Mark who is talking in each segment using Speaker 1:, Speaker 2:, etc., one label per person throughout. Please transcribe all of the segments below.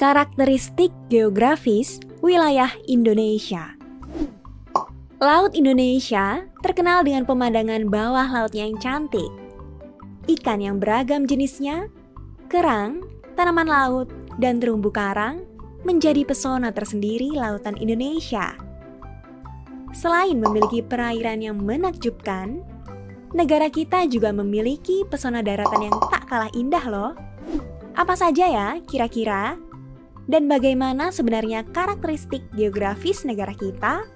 Speaker 1: Karakteristik geografis wilayah Indonesia. Laut Indonesia terkenal dengan pemandangan bawah lautnya yang cantik, ikan yang beragam jenisnya, kerang, tanaman laut, dan terumbu karang menjadi pesona tersendiri lautan Indonesia. Selain memiliki perairan yang menakjubkan, negara kita juga memiliki pesona daratan yang tak kalah indah loh. Apa saja ya kira-kira? Dan bagaimana sebenarnya karakteristik geografis negara kita?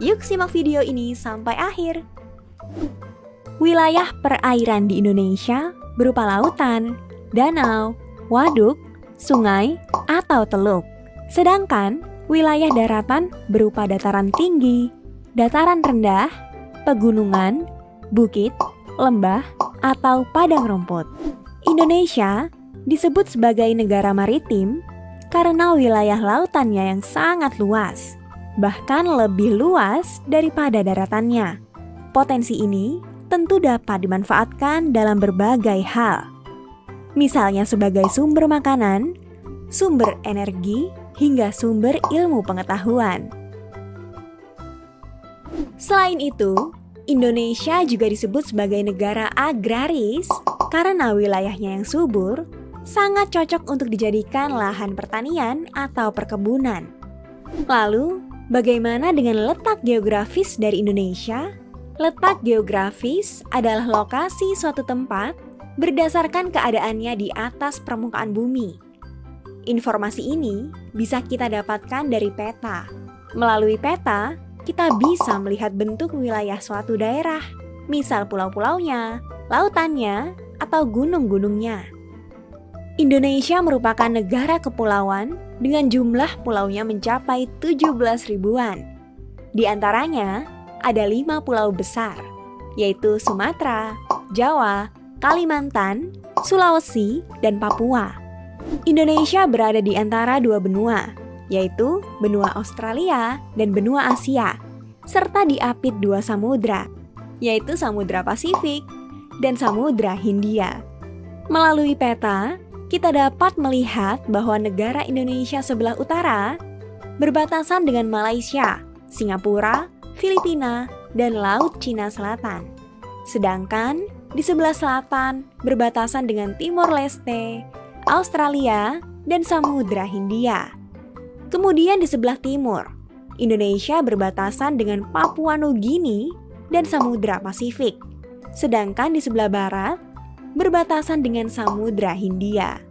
Speaker 1: Yuk simak video ini sampai akhir. Wilayah perairan di Indonesia berupa lautan, danau, waduk, sungai, atau teluk. Sedangkan wilayah daratan berupa dataran tinggi, dataran rendah, pegunungan, bukit, lembah, atau padang rumput. Indonesia disebut sebagai negara maritim karena wilayah lautannya yang sangat luas, bahkan lebih luas daripada daratannya. Potensi ini tentu dapat dimanfaatkan dalam berbagai hal, misalnya sebagai sumber makanan, sumber energi, hingga sumber ilmu pengetahuan. Selain itu, Indonesia juga disebut sebagai negara agraris karena wilayahnya yang subur sangat cocok untuk dijadikan lahan pertanian atau perkebunan. Lalu, bagaimana dengan letak geografis dari Indonesia? Letak geografis adalah lokasi suatu tempat berdasarkan keadaannya di atas permukaan bumi. Informasi ini bisa kita dapatkan dari peta. Melalui peta, kita bisa melihat bentuk wilayah suatu daerah, misal pulau-pulaunya, lautannya, atau gunung-gunungnya. Indonesia merupakan negara kepulauan dengan jumlah pulaunya mencapai 17 ribuan. Di antaranya, ada 5 pulau besar, yaitu Sumatera, Jawa, Kalimantan, Sulawesi, dan Papua. Indonesia berada di antara 2 benua, yaitu benua Australia dan benua Asia, serta diapit 2 samudra, yaitu Samudra Pasifik dan Samudra Hindia. Melalui peta, kita dapat melihat bahwa negara Indonesia sebelah utara berbatasan dengan Malaysia, Singapura, Filipina, dan Laut Cina Selatan. Sedangkan di sebelah selatan berbatasan dengan Timor Leste, Australia, dan Samudra Hindia. Kemudian di sebelah timur, Indonesia berbatasan dengan Papua Nugini dan Samudra Pasifik. Sedangkan di sebelah barat, berbatasan dengan Samudra Hindia.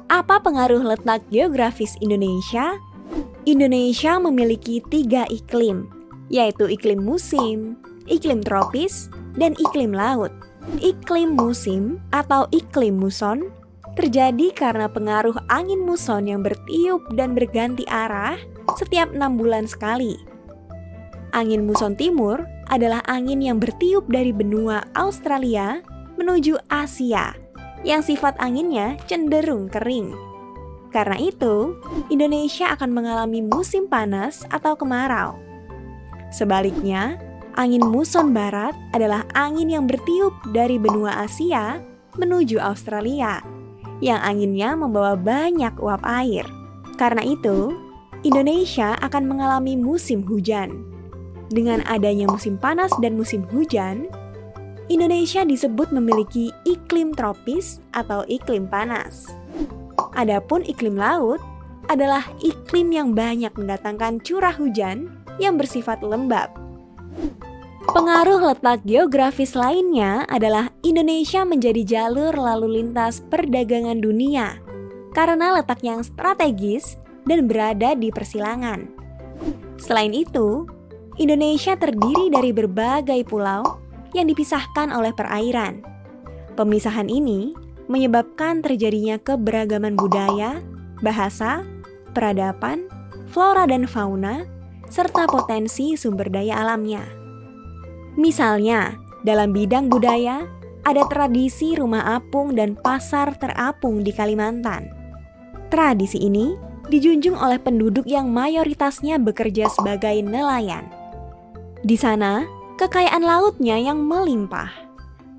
Speaker 1: Apa pengaruh letak geografis Indonesia? Indonesia memiliki 3 iklim, yaitu iklim musim, iklim tropis, dan iklim laut. Iklim musim atau iklim muson terjadi karena pengaruh angin muson yang bertiup dan berganti arah setiap 6 bulan sekali. Angin muson timur adalah angin yang bertiup dari benua Australia menuju Asia, yang sifat anginnya cenderung kering. Karena itu, Indonesia akan mengalami musim panas atau kemarau. Sebaliknya, angin muson barat adalah angin yang bertiup dari benua Asia menuju Australia, yang anginnya membawa banyak uap air. Karena itu, Indonesia akan mengalami musim hujan. Dengan adanya musim panas dan musim hujan, Indonesia disebut memiliki iklim tropis atau iklim panas. Adapun iklim laut adalah iklim yang banyak mendatangkan curah hujan yang bersifat lembab. Pengaruh letak geografis lainnya adalah Indonesia menjadi jalur lalu lintas perdagangan dunia karena letaknya yang strategis dan berada di persilangan. Selain itu, Indonesia terdiri dari berbagai pulau yang dipisahkan oleh perairan. Pemisahan ini menyebabkan terjadinya keberagaman budaya, bahasa, peradaban, flora dan fauna, serta potensi sumber daya alamnya. Misalnya, dalam bidang budaya, ada tradisi rumah apung dan pasar terapung di Kalimantan. Tradisi ini dijunjung oleh penduduk yang mayoritasnya bekerja sebagai nelayan. Di sana, kekayaan lautnya yang melimpah.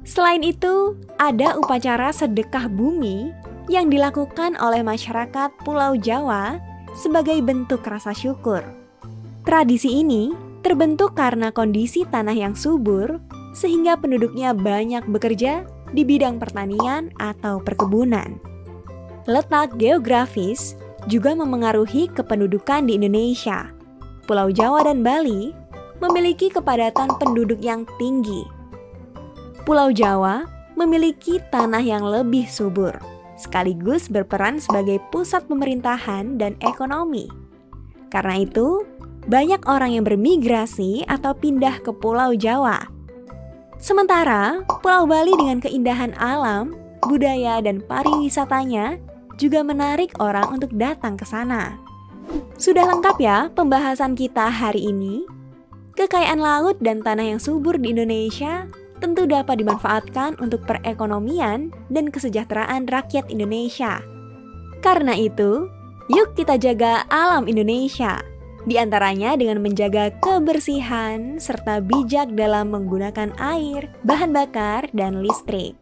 Speaker 1: Selain itu, ada upacara sedekah bumi yang dilakukan oleh masyarakat Pulau Jawa sebagai bentuk rasa syukur. Tradisi ini terbentuk karena kondisi tanah yang subur sehingga penduduknya banyak bekerja di bidang pertanian atau perkebunan. Letak geografis juga memengaruhi kependudukan di Indonesia. Pulau Jawa dan Bali memiliki kepadatan penduduk yang tinggi. Pulau Jawa memiliki tanah yang lebih subur, sekaligus berperan sebagai pusat pemerintahan dan ekonomi. Karena itu, banyak orang yang bermigrasi atau pindah ke Pulau Jawa. Sementara, Pulau Bali dengan keindahan alam, budaya, dan pariwisatanya juga menarik orang untuk datang ke sana. Sudah lengkap ya pembahasan kita hari ini? Kekayaan laut dan tanah yang subur di Indonesia tentu dapat dimanfaatkan untuk perekonomian dan kesejahteraan rakyat Indonesia. Karena itu, yuk kita jaga alam Indonesia, di antaranya dengan menjaga kebersihan serta bijak dalam menggunakan air, bahan bakar, dan listrik.